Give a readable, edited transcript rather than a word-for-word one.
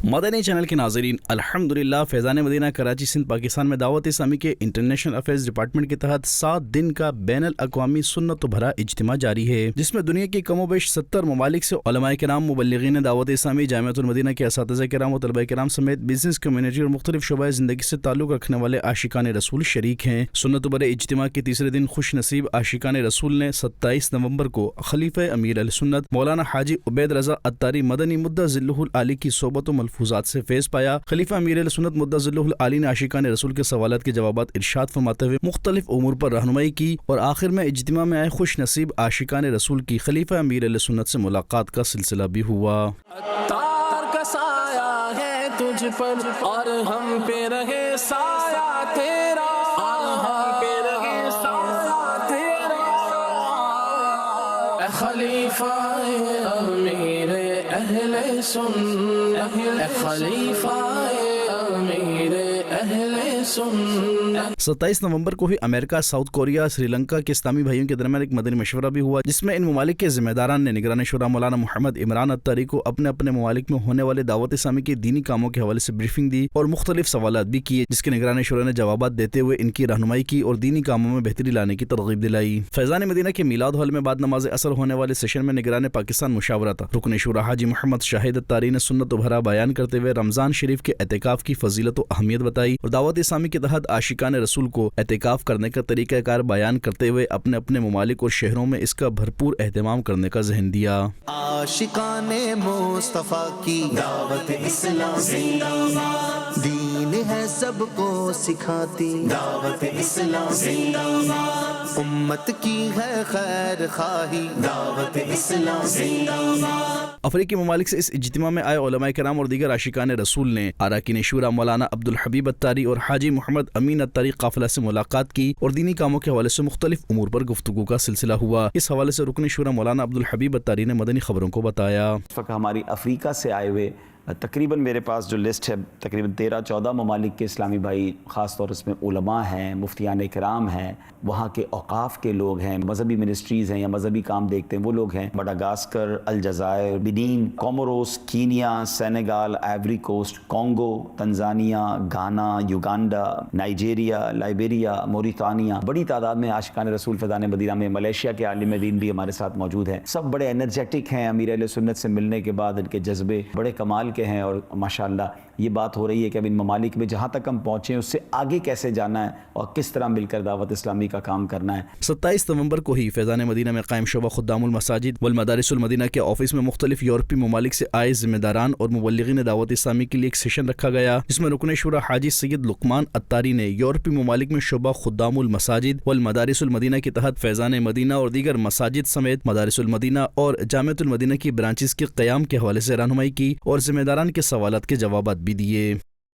مدنی channel کے ناظرین، الحمدللہ فیضان مدینہ کراچی سندھ پاکستان میں دعوت اسلامی کے انٹرنیشنل افیئرز ڈپارٹمنٹ کے تحت 7 دن کا بین الاقوامی سنت و بھرا اجتماع جاری ہے، جس میں دنیا کے کم و بیش 70 ممالک سے علماء کرام، مبلغین دعوت اسلامی، جامعۃ المدینہ کے اساتذہ کرام و طلباء کرام سمیت بزنس کمیونٹی اور مختلف شعبۂ زندگی سے تعلق رکھنے والے عاشقان رسول شریک ہیں۔ سنت و بھرے اجتماع کے تیسرے دن خوش نصیب عاشقان رسول نے 27 نومبر کو خلیفہ امیر السنت مولانا حاجی عبید رضا عطاری مدنی مدہ ذلہ العالی کی صحبت و ملفوظات سے فیض پایا۔ خلیفہ امیر السنت مدہ ذلہ العالی نے عاشقان رسول کے سوالات کے جوابات ارشاد فرماتے ہوئے مختلف امور پر رہنمائی کی اور آخر میں اجتماع میں آئے خوش نصیب عاشقان رسول کی خلیفہ امیر السنت سے ملاقات کا سلسلہ بھی ہوا۔ عطار کا سایہ ہے تجھ پر اور ہم پہ رہے سایہ تیرا، اور ہم پہ رہے سایہ تیرا، اے خلیفہ امیر اہل سنت، اے خلیفہ امیر اہل سنت۔ 27 نومبر کو ہی امریکہ، ساؤتھ کوریا، سری لنکا کے اسلامی بھائیوں کے درمیان ایک مدنی مشورہ بھی ہوا، جس میں ان ممالک کے ذمہ داران نے نگران شورا مولانا محمد عمران عطاری کو اپنے اپنے ممالک میں ہونے والے دعوت اسلامی کے دینی کاموں کے حوالے سے بریفنگ دی اور مختلف سوالات بھی کیے، جس کے نگران شورا نے جوابات دیتے ہوئے ان کی رہنمائی کی اور دینی کاموں میں بہتری لانے کی ترغیب دلائی۔ فیضان مدینہ کے میلاد ہال میں بعد نماز عصر ہونے والے سیشن میں نگران پاکستان مشاورہ تھا۔ رکن شورا حاجی محمد شاہد عطاری نے سنت و بھرا بیان کرتے ہوئے رمضان شریف کے اعتکاف کی فضیلت و اہمیت بتائی اور دعوت اسلامی کے تحت عاشقان رسول کو اعتکاف کرنے کا طریقہ کار بیان کرتے ہوئے اپنے اپنے ممالک اور شہروں میں اس کا بھرپور اہتمام کرنے کا ذہن دیا۔ عاشقان مصطفیٰ کی دعوت اسلامی دین ہے سب کو سکھاتی، دعوت اسلامی امت کی ہے خیر خواہی، دعوت اسلامی۔ افریقی ممالک سے اس اجتماع میں آئے علماء کرام اور دیگر عاشقان رسول نے اراکین شورا مولانا عبدالحبیب عطاری اور حاجی محمد امین عطاری قافلہ سے ملاقات کی اور دینی کاموں کے حوالے سے مختلف امور پر گفتگو کا سلسلہ ہوا۔ اس حوالے سے رکن شورا مولانا عبدالحبیب عطاری نے مدنی خبروں کو بتایا۔ اس وقت ہماری افریقہ سے آئے ہوئے تقریباً میرے پاس جو لسٹ ہے تقریباً 13-14 ممالک کے اسلامی بھائی، خاص طور اس میں علماء ہیں، مفتیان کرام ہیں، وہاں کے اوقاف کے لوگ ہیں، مذہبی منسٹریز ہیں یا مذہبی کام دیکھتے ہیں وہ لوگ ہیں، مڈاگاسکر، الجزائر، Benin, Comoros, Kenya, Senegal, Ivory Coast, Congo, Tanzania, Ghana, Uganda, Nigeria, Liberia, Mauritania, بڑی تعداد میں عاشقان رسول فیضان مدینہ میں ملیشیا کے عالم دین بھی ہمارے ساتھ موجود ہیں۔ سب بڑے انرجیٹک ہیں، امیر اہل سنت سے ملنے کے بعد ان کے جذبے بڑے کمال کے ہیں اور ماشاءاللہ یہ بات ہو رہی ہے کہ اب ان ممالک میں جہاں تک ہم پہنچے اس سے آگے کیسے جانا ہے اور کس طرح مل کر دعوت اسلامی کا کام کرنا ہے۔ 27 نومبر کو ہی فیضان مدینہ میں قائم شعبہ خدام المساجد والمدارس المدینہ کے آفس میں مختلف یورپی ممالک سے آئے ذمہ داران اور مبلغین دعوت اسلامی کے لیے ایک سیشن رکھا گیا، جس میں رکن شورا حاجی سید لقمان عطاری نے یورپی ممالک میں شعبہ خدام المساجد والمدارس المدینہ کے تحت فیضان مدینہ اور دیگر مساجد سمیت مدارس المدینہ اور جامعۃ المدینہ کی برانچز کے قیام کے حوالے سے رہنمائی کی اور ذمہ داران کے سوالات کے جوابات بھی دیے۔